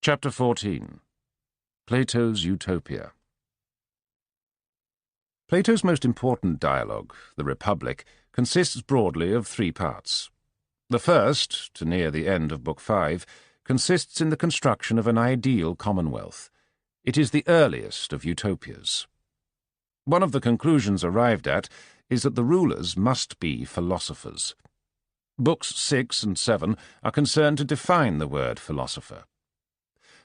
Chapter 14. Plato's Utopia. Plato's most important dialogue, the Republic, consists broadly of three parts. The first, to near the end of Book 5, consists in the construction of an ideal commonwealth. It is the earliest of utopias. One of the conclusions arrived at is that the rulers must be philosophers. Books 6 and 7 are concerned to define the word philosopher.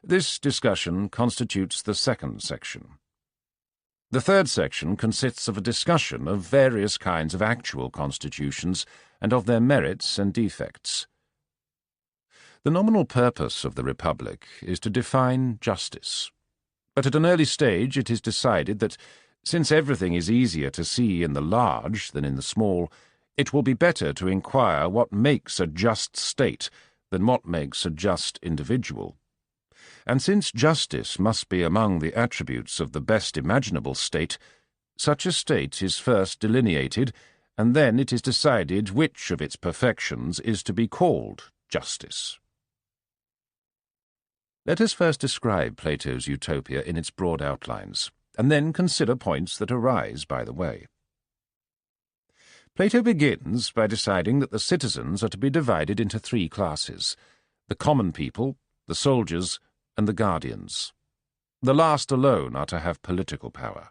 This discussion constitutes the second section. The third section consists of a discussion of various kinds of actual constitutions and of their merits and defects. The nominal purpose of the Republic is to define justice. But at an early stage it is decided that, since everything is easier to see in the large than in the small, it will be better to inquire what makes a just state than what makes a just individual. And since justice must be among the attributes of the best imaginable state, such a state is first delineated, and then it is decided which of its perfections is to be called justice. Let us first describe Plato's Utopia in its broad outlines, and then consider points that arise by the way. Plato begins by deciding that the citizens are to be divided into three classes: the common people, the soldiers, and the guardians. The last alone are to have political power.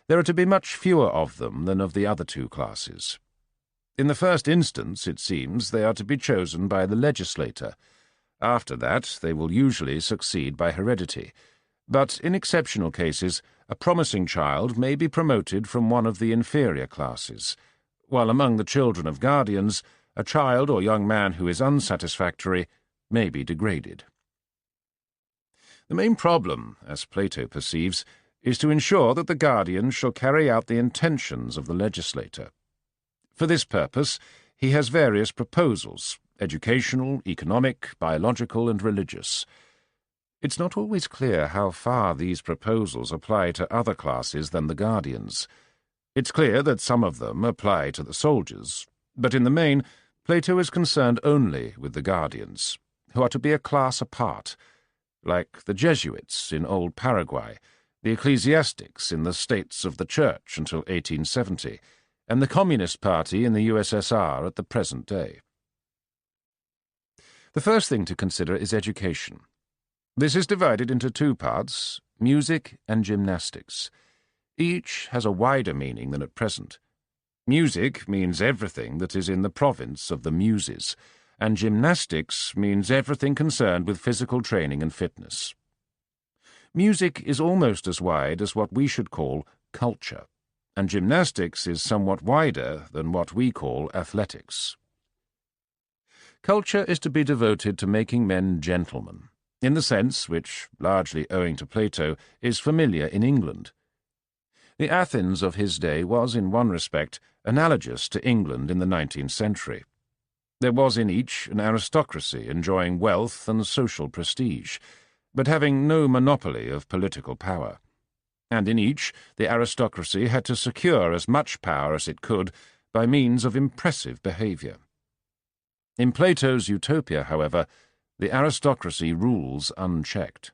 There are to be much fewer of them than of the other two classes. In the first instance, it seems, they are to be chosen by the legislator. After that, they will usually succeed by heredity. But in exceptional cases, a promising child may be promoted from one of the inferior classes, while among the children of guardians, a child or young man who is unsatisfactory may be degraded. The main problem, as Plato perceives, is to ensure that the guardian shall carry out the intentions of the legislator. For this purpose, he has various proposals: educational, economic, biological, and religious. It's not always clear how far these proposals apply to other classes than the guardians. It's clear that some of them apply to the soldiers, but in the main, Plato is concerned only with the guardians, who are to be a class apart, like the Jesuits in old Paraguay, the ecclesiastics in the states of the Church until 1870, and the Communist Party in the USSR at the present day. The first thing to consider is education. This is divided into two parts: music and gymnastics. Each has a wider meaning than at present. Music means everything that is in the province of the Muses, and gymnastics means everything concerned with physical training and fitness. Music is almost as wide as what we should call culture, and gymnastics is somewhat wider than what we call athletics. Culture is to be devoted to making men gentlemen, in the sense which, largely owing to Plato, is familiar in England. The Athens of his day was, in one respect, analogous to England in the 19th century. There was in each an aristocracy enjoying wealth and social prestige, but having no monopoly of political power. And in each, the aristocracy had to secure as much power as it could by means of impressive behavior. In Plato's Utopia, however, the aristocracy rules unchecked.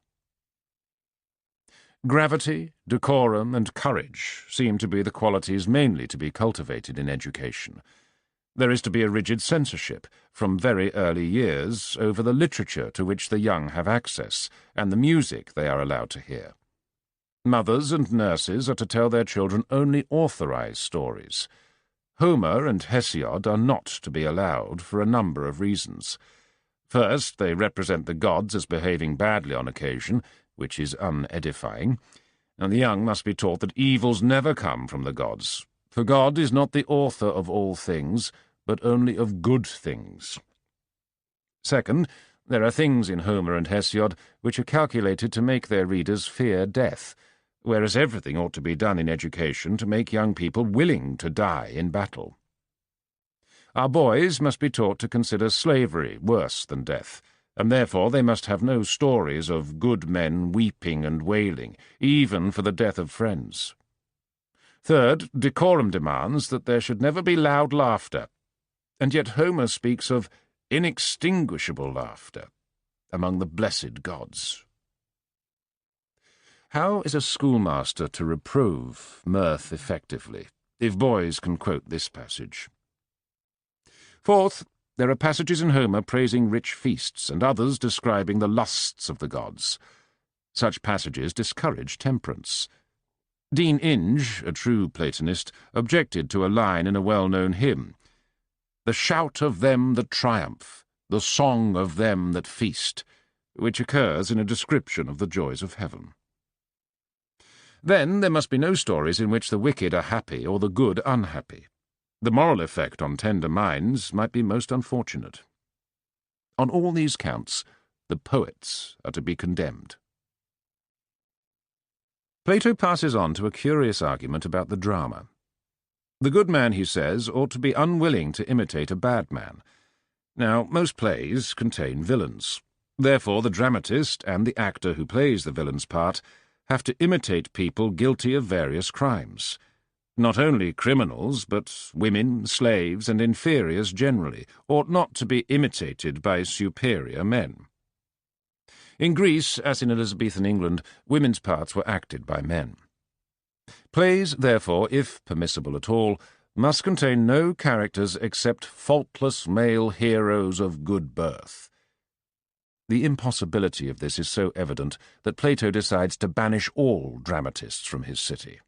Gravity, decorum, and courage seem to be the qualities mainly to be cultivated in education. There is to be a rigid censorship, from very early years, over the literature to which the young have access, and the music they are allowed to hear. Mothers and nurses are to tell their children only authorized stories. Homer and Hesiod are not to be allowed for a number of reasons. First, they represent the gods as behaving badly on occasion, which is unedifying, and the young must be taught that evils never come from the gods, for God is not the author of all things, but only of good things. Second, there are things in Homer and Hesiod which are calculated to make their readers fear death, whereas everything ought to be done in education to make young people willing to die in battle. Our boys must be taught to consider slavery worse than death, and therefore they must have no stories of good men weeping and wailing, even for the death of friends. Third, decorum demands that there should never be loud laughter, and yet Homer speaks of inextinguishable laughter, among the blessed gods. How is a schoolmaster to reprove mirth effectively, if boys can quote this passage? Fourth, there are passages in Homer praising rich feasts, and others describing the lusts of the gods. Such passages discourage temperance. Dean Inge, a true Platonist, objected to a line in a well-known hymn: "The shout of them that triumph, the song of them that feast," which occurs in a description of the joys of heaven. Then there must be no stories in which the wicked are happy or the good unhappy. The moral effect on tender minds might be most unfortunate. On all these counts, the poets are to be condemned. Plato passes on to a curious argument about the drama. The good man, he says, ought to be unwilling to imitate a bad man. Now, most plays contain villains. Therefore, the dramatist and the actor who plays the villain's part have to imitate people guilty of various crimes. Not only criminals, but women, slaves, and inferiors generally ought not to be imitated by superior men. In Greece, as in Elizabethan England, women's parts were acted by men. Plays, therefore, if permissible at all, must contain no characters except faultless male heroes of good birth. The impossibility of this is so evident that Plato decides to banish all dramatists from his city.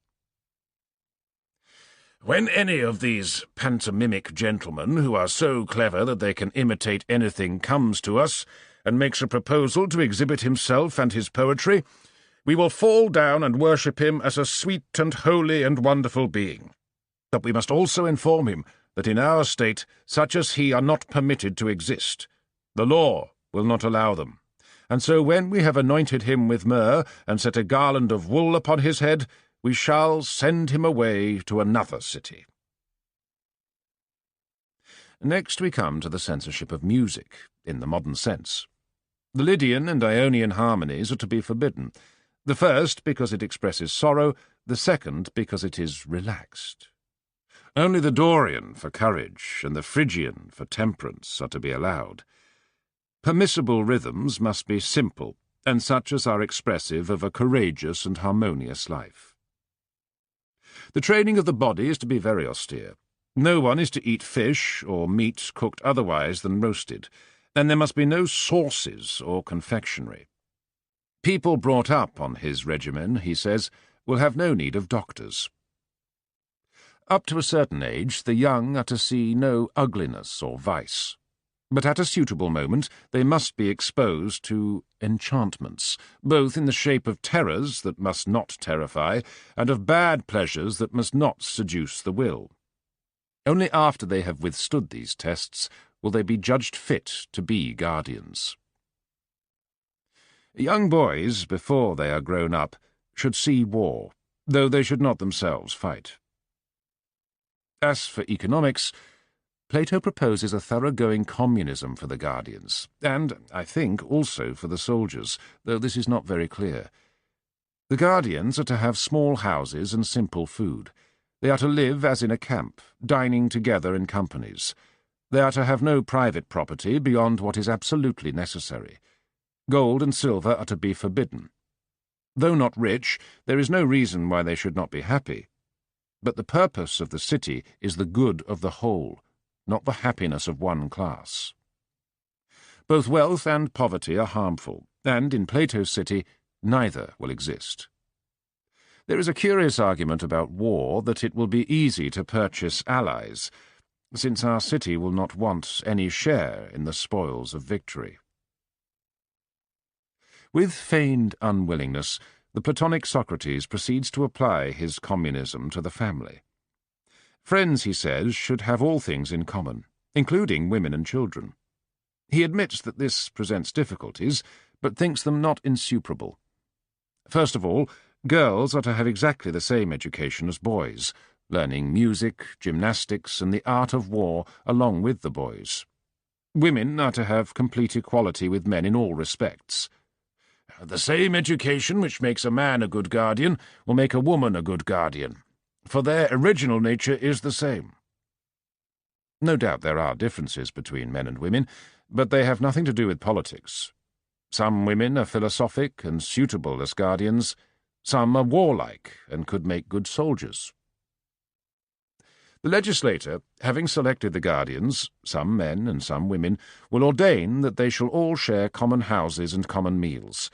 When any of these pantomimic gentlemen, who are so clever that they can imitate anything, comes to us and makes a proposal to exhibit himself and his poetry, we will fall down and worship him as a sweet and holy and wonderful being. But we must also inform him that in our state such as he are not permitted to exist. The law will not allow them. And so when we have anointed him with myrrh and set a garland of wool upon his head, we shall send him away to another city. Next we come to the censorship of music, in the modern sense. The Lydian and Ionian harmonies are to be forbidden, the first because it expresses sorrow, the second because it is relaxed. Only the Dorian for courage and the Phrygian for temperance are to be allowed. Permissible rhythms must be simple, and such as are expressive of a courageous and harmonious life. The training of the body is to be very austere. No one is to eat fish or meat cooked otherwise than roasted, and there must be no sauces or confectionery. People brought up on his regimen, he says, will have no need of doctors. Up to a certain age, the young are to see no ugliness or vice. But at a suitable moment they must be exposed to enchantments, both in the shape of terrors that must not terrify, and of bad pleasures that must not seduce the will. Only after they have withstood these tests will they be judged fit to be guardians. Young boys, before they are grown up, should see war, though they should not themselves fight. As for economics, Plato proposes a thoroughgoing communism for the guardians, and, I think, also for the soldiers, though this is not very clear. The guardians are to have small houses and simple food. They are to live as in a camp, dining together in companies. They are to have no private property beyond what is absolutely necessary. Gold and silver are to be forbidden. Though not rich, there is no reason why they should not be happy. But the purpose of the city is the good of the whole, not the happiness of one class. Both wealth and poverty are harmful, and in Plato's city neither will exist. There is a curious argument about war that it will be easy to purchase allies, since our city will not want any share in the spoils of victory. With feigned unwillingness, the Platonic Socrates proceeds to apply his communism to the family. Friends, he says, should have all things in common, including women and children. He admits that this presents difficulties, but thinks them not insuperable. First of all, girls are to have exactly the same education as boys, learning music, gymnastics, and the art of war along with the boys. Women are to have complete equality with men in all respects. The same education which makes a man a good guardian will make a woman a good guardian, for their original nature is the same. No doubt there are differences between men and women, but they have nothing to do with politics. Some women are philosophic and suitable as guardians. Some are warlike and could make good soldiers. The legislator, having selected the guardians, some men and some women, will ordain that they shall all share common houses and common meals.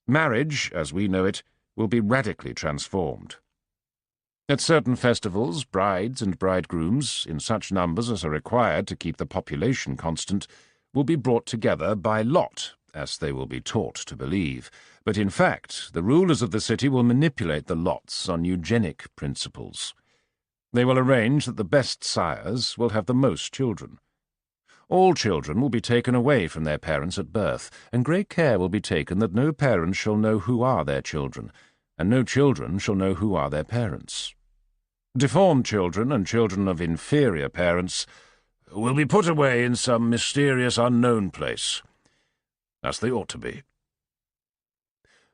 Marriage, as we know it, will be radically transformed. At certain festivals, brides and bridegrooms, in such numbers as are required to keep the population constant, will be brought together by lot, as they will be taught to believe. But in fact, the rulers of the city will manipulate the lots on eugenic principles. They will arrange that the best sires will have the most children. All children will be taken away from their parents at birth, and great care will be taken that no parents shall know who are their children, and no children shall know who are their parents. Deformed children and children of inferior parents will be put away in some mysterious unknown place, as they ought to be.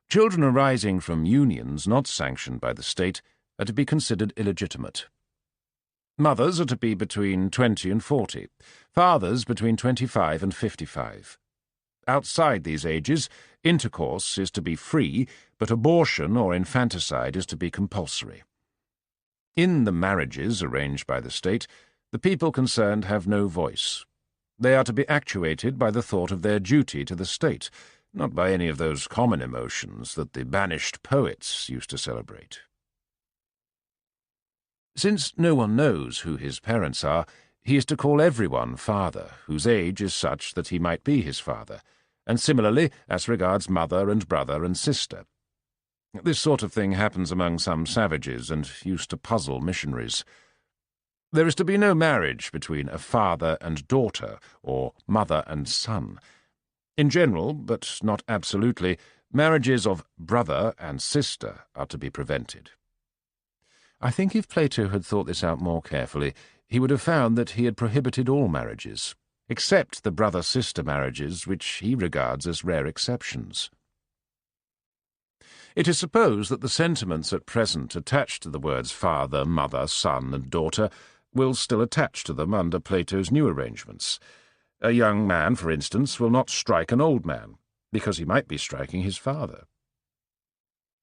Children arising from unions not sanctioned by the state are to be considered illegitimate. Mothers are to be between 20 and 40, fathers between 25 and 55. Outside these ages, intercourse is to be free, but abortion or infanticide is to be compulsory. In the marriages arranged by the state, the people concerned have no voice. They are to be actuated by the thought of their duty to the state, not by any of those common emotions that the banished poets used to celebrate. Since no one knows who his parents are, he is to call everyone father, whose age is such that he might be his father, and similarly as regards mother and brother and sister. This sort of thing happens among some savages and used to puzzle missionaries. There is to be no marriage between a father and daughter, or mother and son. In general, but not absolutely, marriages of brother and sister are to be prevented. I think if Plato had thought this out more carefully, he would have found that he had prohibited all marriages, except the brother-sister marriages which he regards as rare exceptions. It is supposed that the sentiments at present attached to the words father, mother, son, and daughter will still attach to them under Plato's new arrangements. A young man, for instance, will not strike an old man, because he might be striking his father.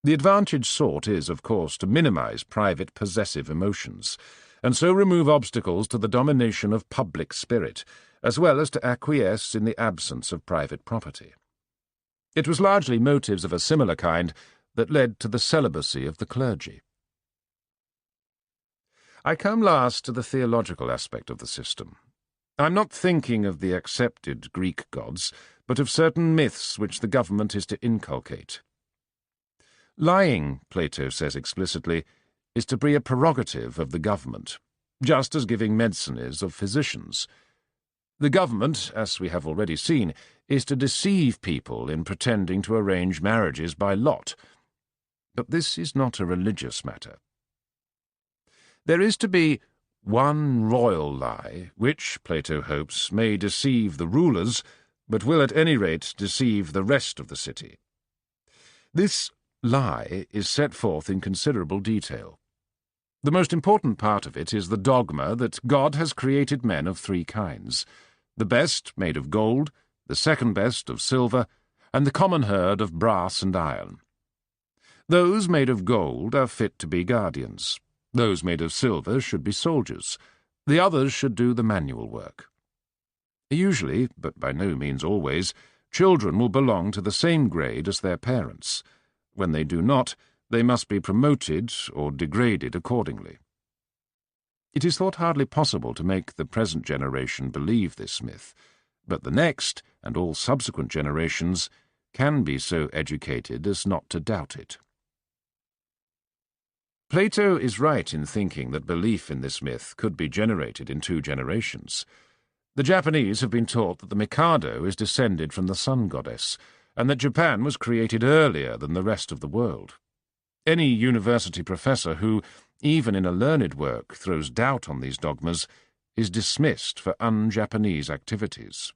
The advantage sought is, of course, to minimize private possessive emotions, and so remove obstacles to the domination of public spirit, as well as to acquiesce in the absence of private property. It was largely motives of a similar kind that led to the celibacy of the clergy. I come last to the theological aspect of the system. I am not thinking of the accepted Greek gods, but of certain myths which the government is to inculcate. Lying, Plato says explicitly, is to be a prerogative of the government, just as giving medicine is of physicians. The government, as we have already seen, is to deceive people in pretending to arrange marriages by lot. But this is not a religious matter. There is to be one royal lie, which, Plato hopes, may deceive the rulers, but will at any rate deceive the rest of the city. This lie is set forth in considerable detail. The most important part of it is the dogma that God has created men of three kinds: the best made of gold, the second best of silver, and the common herd of brass and iron. Those made of gold are fit to be guardians. Those made of silver should be soldiers. The others should do the manual work. Usually, but by no means always, children will belong to the same grade as their parents. When they do not, they must be promoted or degraded accordingly. It is thought hardly possible to make the present generation believe this myth, but the next, and all subsequent generations, can be so educated as not to doubt it. Plato is right in thinking that belief in this myth could be generated in 2 generations. The Japanese have been taught that the Mikado is descended from the sun goddess, and that Japan was created earlier than the rest of the world. Any university professor who, even in a learned work, throws doubt on these dogmas is dismissed for un-Japanese activities.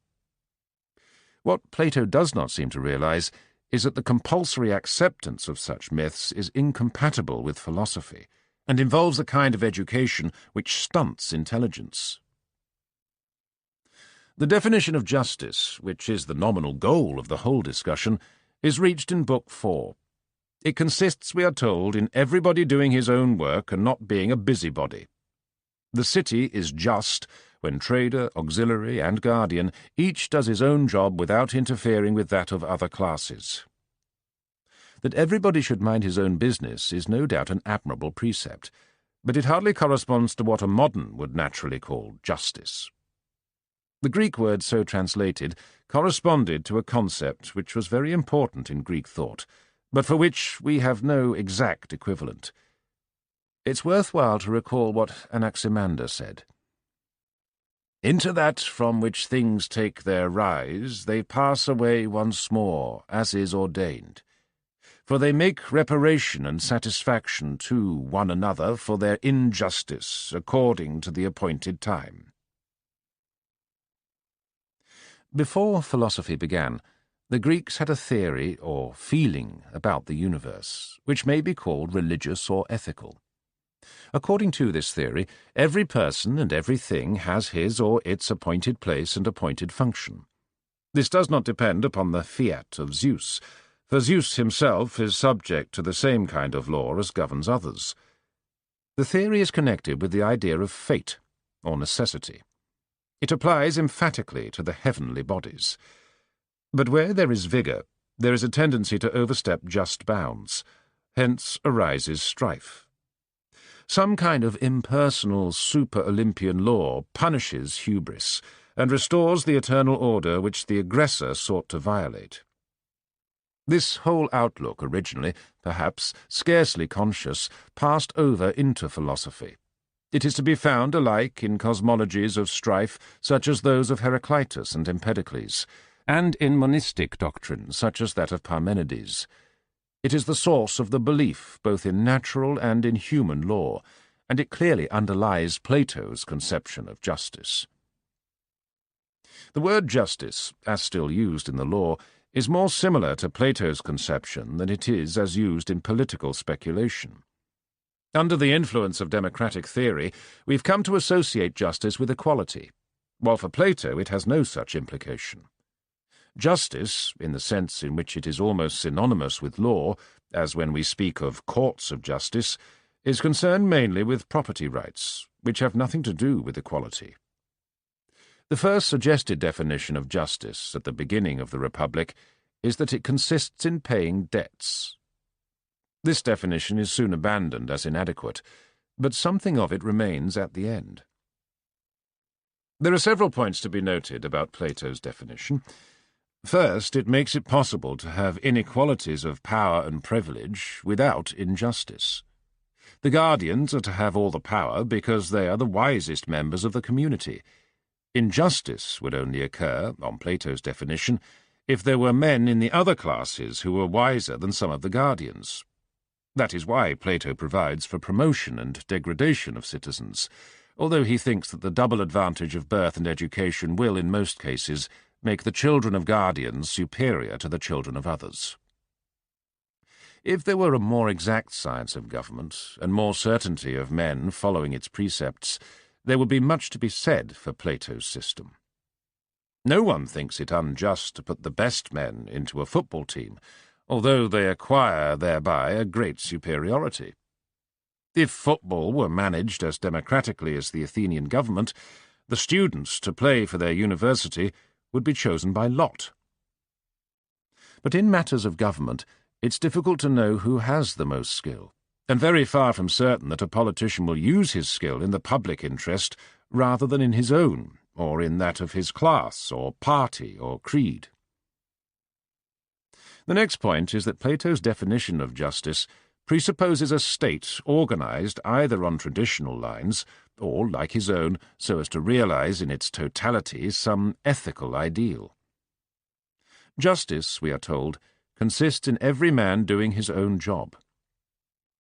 What Plato does not seem to realize is that the compulsory acceptance of such myths is incompatible with philosophy, and involves a kind of education which stunts intelligence. The definition of justice, which is the nominal goal of the whole discussion, is reached in Book 4. It consists, we are told, in everybody doing his own work and not being a busybody. The city is just when trader, auxiliary, and guardian each does his own job without interfering with that of other classes. That everybody should mind his own business is no doubt an admirable precept, but it hardly corresponds to what a modern would naturally call justice. The Greek word so translated corresponded to a concept which was very important in Greek thought, but for which we have no exact equivalent. It's worthwhile to recall what Anaximander said. Into that from which things take their rise, they pass away once more, as is ordained. For they make reparation and satisfaction to one another for their injustice, according to the appointed time. Before philosophy began, the Greeks had a theory or feeling about the universe, which may be called religious or ethical. According to this theory, every person and every thing has his or its appointed place and appointed function. This does not depend upon the fiat of Zeus, for Zeus himself is subject to the same kind of law as governs others. The theory is connected with the idea of fate, or necessity. It applies emphatically to the heavenly bodies. But where there is vigour, there is a tendency to overstep just bounds. Hence arises strife. Some kind of impersonal super-Olympian law punishes hubris and restores the eternal order which the aggressor sought to violate. This whole outlook, originally, perhaps, scarcely conscious, passed over into philosophy. It is to be found alike in cosmologies of strife such as those of Heraclitus and Empedocles, and in monistic doctrines such as that of Parmenides. It is the source of the belief both in natural and in human law, and it clearly underlies Plato's conception of justice. The word justice, as still used in the law, is more similar to Plato's conception than it is as used in political speculation. Under the influence of democratic theory, we've come to associate justice with equality, while for Plato it has no such implication. Justice, in the sense in which it is almost synonymous with law, as when we speak of courts of justice, is concerned mainly with property rights, which have nothing to do with equality. The first suggested definition of justice at the beginning of the Republic is that it consists in paying debts. This definition is soon abandoned as inadequate, but something of it remains at the end. There are several points to be noted about Plato's definition. First, it makes it possible to have inequalities of power and privilege without injustice. The guardians are to have all the power because they are the wisest members of the community. Injustice would only occur, on Plato's definition, if there were men in the other classes who were wiser than some of the guardians. That is why Plato provides for promotion and degradation of citizens, although he thinks that the double advantage of birth and education will, in most cases, make the children of guardians superior to the children of others. If there were a more exact science of government, and more certainty of men following its precepts, there would be much to be said for Plato's system. No one thinks it unjust to put the best men into a football team, although they acquire thereby a great superiority. If football were managed as democratically as the Athenian government, the students to play for their university would be chosen by lot. But in matters of government, it's difficult to know who has the most skill, and very far from certain that a politician will use his skill in the public interest rather than in his own, or in that of his class, or party, or creed. The next point is that Plato's definition of justice presupposes a state organized either on traditional lines, or, like his own, so as to realize in its totality some ethical ideal. Justice, we are told, consists in every man doing his own job.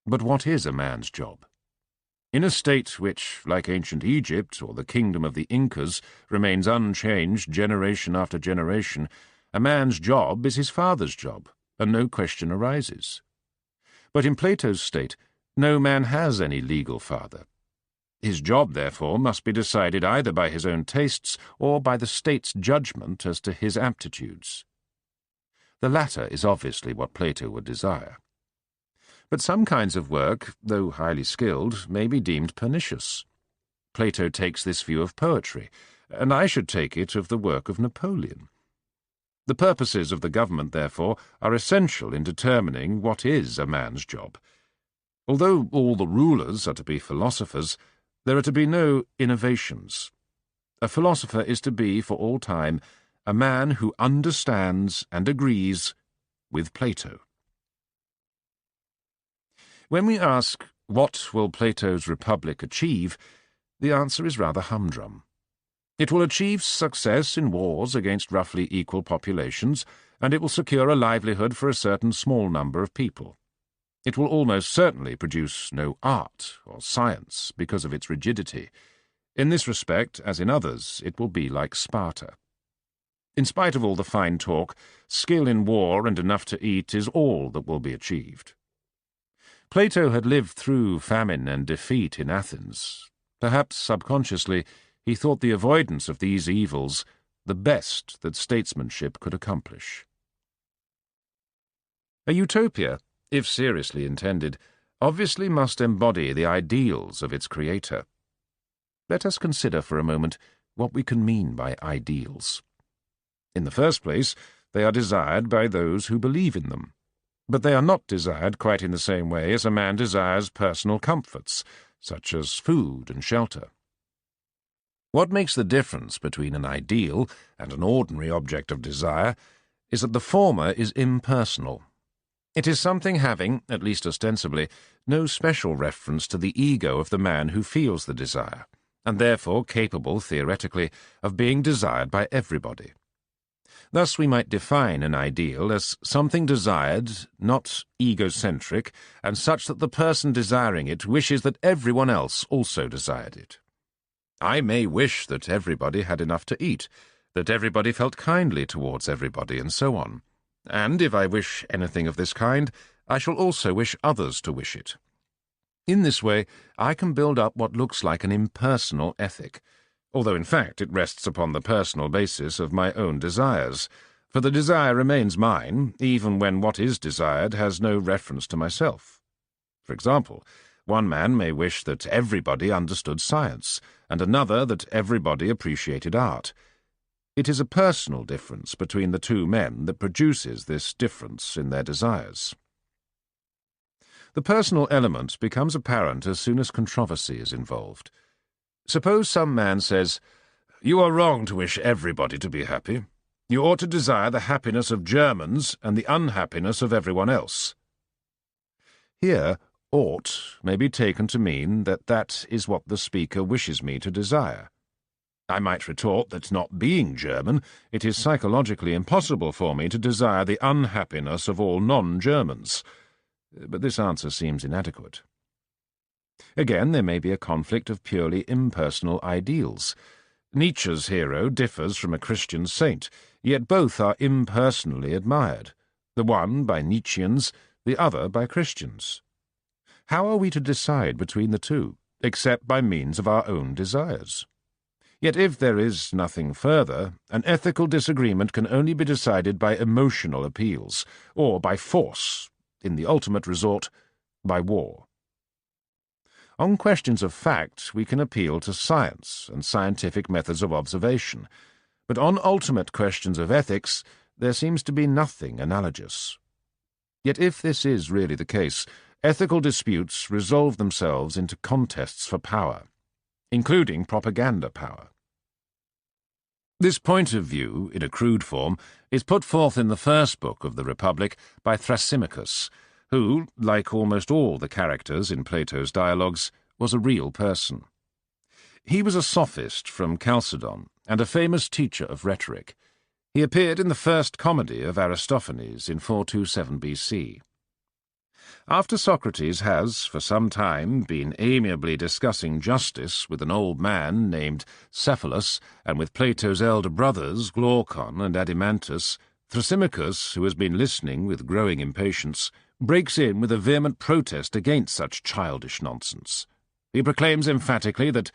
But what is a man's job? In a state which, like ancient Egypt or the kingdom of the Incas, remains unchanged generation after generation, a man's job is his father's job, and no question arises. But in Plato's state, no man has any legal father. His job, therefore, must be decided either by his own tastes or by the state's judgment as to his aptitudes. The latter is obviously what Plato would desire. But some kinds of work, though highly skilled, may be deemed pernicious. Plato takes this view of poetry, and I should take it of the work of Napoleon. The purposes of the government, therefore, are essential in determining what is a man's job. Although all the rulers are to be philosophers, there are to be no innovations. A philosopher is to be, for all time, a man who understands and agrees with Plato. When we ask, what will Plato's Republic achieve, the answer is rather humdrum. It will achieve success in wars against roughly equal populations, and it will secure a livelihood for a certain small number of people. It will almost certainly produce no art or science because of its rigidity. In this respect, as in others, it will be like Sparta. In spite of all the fine talk, skill in war and enough to eat is all that will be achieved. Plato had lived through famine and defeat in Athens. Perhaps subconsciously, he thought the avoidance of these evils the best that statesmanship could accomplish. A utopia, if seriously intended, obviously must embody the ideals of its creator. Let us consider for a moment what we can mean by ideals. In the first place, they are desired by those who believe in them, but they are not desired quite in the same way as a man desires personal comforts, such as food and shelter. What makes the difference between an ideal and an ordinary object of desire is that the former is impersonal. It is something having, at least ostensibly, no special reference to the ego of the man who feels the desire, and therefore capable, theoretically, of being desired by everybody. Thus we might define an ideal as something desired, not egocentric, and such that the person desiring it wishes that everyone else also desired it. I may wish that everybody had enough to eat, that everybody felt kindly towards everybody, and so on. And if I wish anything of this kind, I shall also wish others to wish it. In this way, I can build up what looks like an impersonal ethic, although in fact it rests upon the personal basis of my own desires, for the desire remains mine, even when what is desired has no reference to myself. For example, one man may wish that everybody understood science, and another that everybody appreciated art. It is a personal difference between the two men that produces this difference in their desires. The personal element becomes apparent as soon as controversy is involved. Suppose some man says, "You are wrong to wish everybody to be happy. You ought to desire the happiness of Germans and the unhappiness of everyone else." Here, ought may be taken to mean that that is what the speaker wishes me to desire. I might retort that, not being German, it is psychologically impossible for me to desire the unhappiness of all non-Germans. But this answer seems inadequate. Again, there may be a conflict of purely impersonal ideals. Nietzsche's hero differs from a Christian saint, yet both are impersonally admired, the one by Nietzscheans, the other by Christians. How are we to decide between the two, except by means of our own desires? Yet if there is nothing further, an ethical disagreement can only be decided by emotional appeals, or by force, in the ultimate resort, by war. On questions of fact, we can appeal to science and scientific methods of observation, but on ultimate questions of ethics, there seems to be nothing analogous. Yet if this is really the case, ethical disputes resolve themselves into contests for power, including propaganda power. This point of view, in a crude form, is put forth in the first book of the Republic by Thrasymachus, who, like almost all the characters in Plato's dialogues, was a real person. He was a sophist from Chalcedon and a famous teacher of rhetoric. He appeared in the first comedy of Aristophanes in 427 BC. After Socrates has, for some time, been amiably discussing justice with an old man named Cephalus and with Plato's elder brothers, Glaucon and Adimantus, Thrasymachus, who has been listening with growing impatience, breaks in with a vehement protest against such childish nonsense. He proclaims emphatically that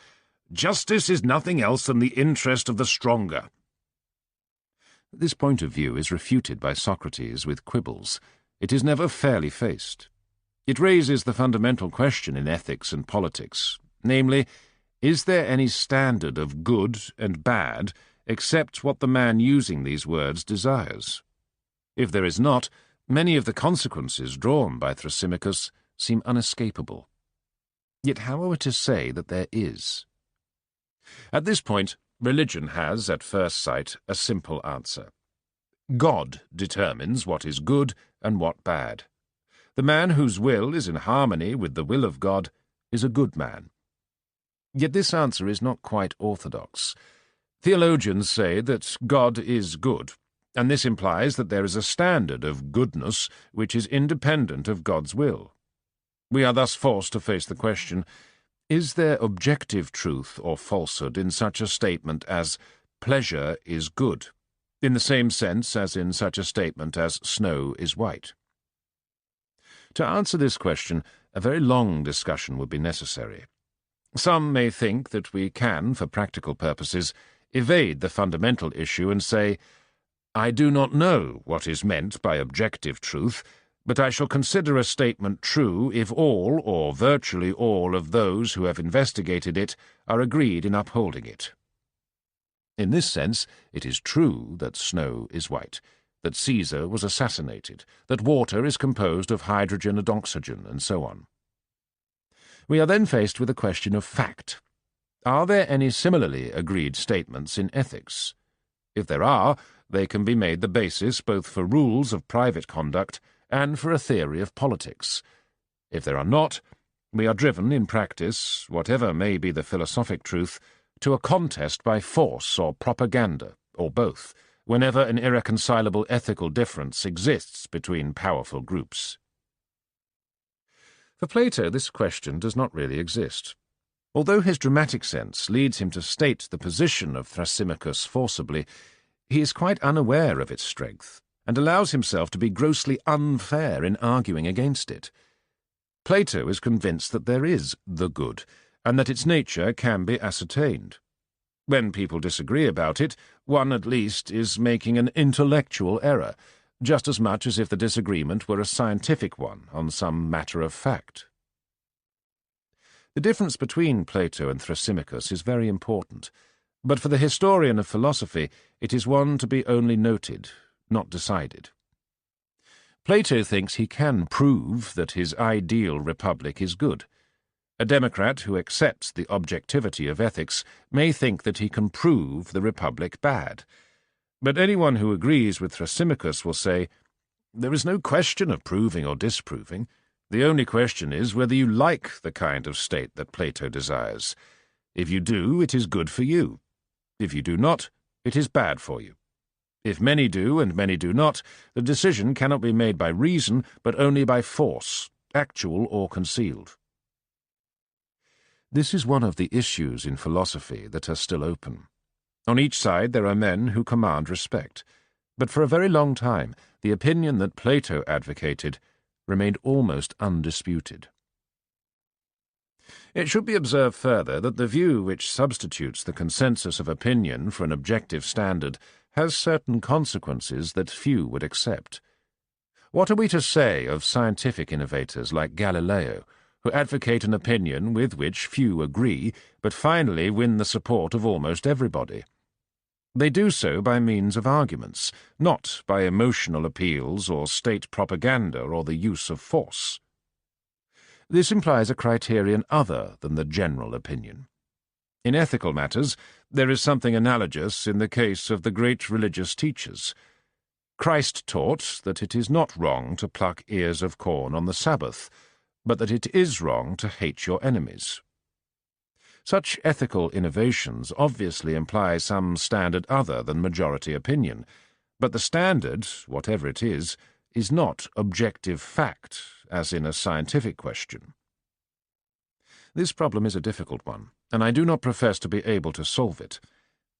justice is nothing else than the interest of the stronger. This point of view is refuted by Socrates with quibbles. It is never fairly faced. It raises the fundamental question in ethics and politics, namely, is there any standard of good and bad except what the man using these words desires? If there is not, many of the consequences drawn by Thrasymachus seem unescapable. Yet how are we to say that there is? At this point, religion has, at first sight, a simple answer. God determines what is good and what bad. The man whose will is in harmony with the will of God is a good man. Yet this answer is not quite orthodox. Theologians say that God is good, and this implies that there is a standard of goodness which is independent of God's will. We are thus forced to face the question, is there objective truth or falsehood in such a statement as pleasure is good, in the same sense as in such a statement as snow is white? To answer this question, a very long discussion would be necessary. Some may think that we can, for practical purposes, evade the fundamental issue and say, I do not know what is meant by objective truth, but I shall consider a statement true if all, or virtually all, of those who have investigated it are agreed in upholding it. In this sense, it is true that snow is white, that Caesar was assassinated, that water is composed of hydrogen and oxygen, and so on. We are then faced with a question of fact. Are there any similarly agreed statements in ethics? If there are, they can be made the basis both for rules of private conduct and for a theory of politics. If there are not, we are driven in practice, whatever may be the philosophic truth, to a contest by force or propaganda, or both, whenever an irreconcilable ethical difference exists between powerful groups. For Plato, this question does not really exist. Although his dramatic sense leads him to state the position of Thrasymachus forcibly, he is quite unaware of its strength, and allows himself to be grossly unfair in arguing against it. Plato is convinced that there is the good, and that its nature can be ascertained. When people disagree about it, one at least is making an intellectual error, just as much as if the disagreement were a scientific one on some matter of fact. The difference between Plato and Thrasymachus is very important, but for the historian of philosophy it is one to be only noted, not decided. Plato thinks he can prove that his ideal republic is good. A democrat who accepts the objectivity of ethics may think that he can prove the republic bad. But anyone who agrees with Thrasymachus will say, there is no question of proving or disproving. The only question is whether you like the kind of state that Plato desires. If you do, it is good for you. If you do not, it is bad for you. If many do and many do not, the decision cannot be made by reason, but only by force, actual or concealed. This is one of the issues in philosophy that are still open. On each side there are men who command respect, but for a very long time the opinion that Plato advocated remained almost undisputed. It should be observed further that the view which substitutes the consensus of opinion for an objective standard has certain consequences that few would accept. What are we to say of scientific innovators like Galileo, who advocate an opinion with which few agree, but finally win the support of almost everybody? They do so by means of arguments, not by emotional appeals or state propaganda or the use of force. This implies a criterion other than the general opinion. In ethical matters, there is something analogous in the case of the great religious teachers. Christ taught that it is not wrong to pluck ears of corn on the Sabbath, but that it is wrong to hate your enemies. Such ethical innovations obviously imply some standard other than majority opinion, but the standard, whatever it is not objective fact, as in a scientific question. This problem is a difficult one, and I do not profess to be able to solve it.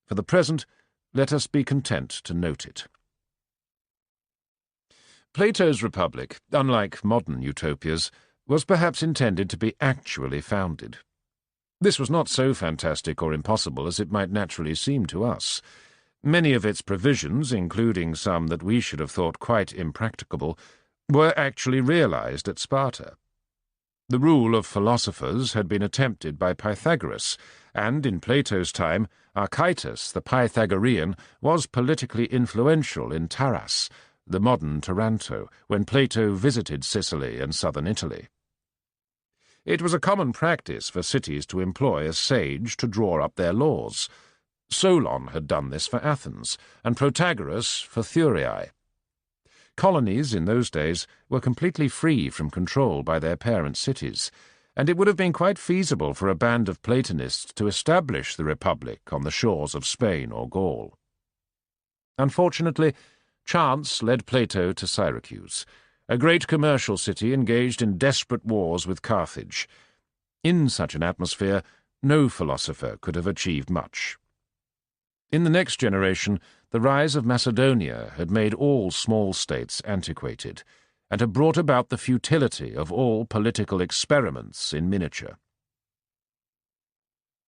For the present, let us be content to note it. Plato's Republic, unlike modern utopias, was perhaps intended to be actually founded. This was not so fantastic or impossible as it might naturally seem to us. Many of its provisions, including some that we should have thought quite impracticable, were actually realized at Sparta. The rule of philosophers had been attempted by Pythagoras, and in Plato's time, Archytas, the Pythagorean, was politically influential in Taras, the modern Taranto, when Plato visited Sicily and southern Italy. It was a common practice for cities to employ a sage to draw up their laws. Solon had done this for Athens, and Protagoras for Thurii. Colonies in those days were completely free from control by their parent cities, and it would have been quite feasible for a band of Platonists to establish the Republic on the shores of Spain or Gaul. Unfortunately, chance led Plato to Syracuse, a great commercial city engaged in desperate wars with Carthage. In such an atmosphere, no philosopher could have achieved much. In the next generation, the rise of Macedonia had made all small states antiquated, and had brought about the futility of all political experiments in miniature.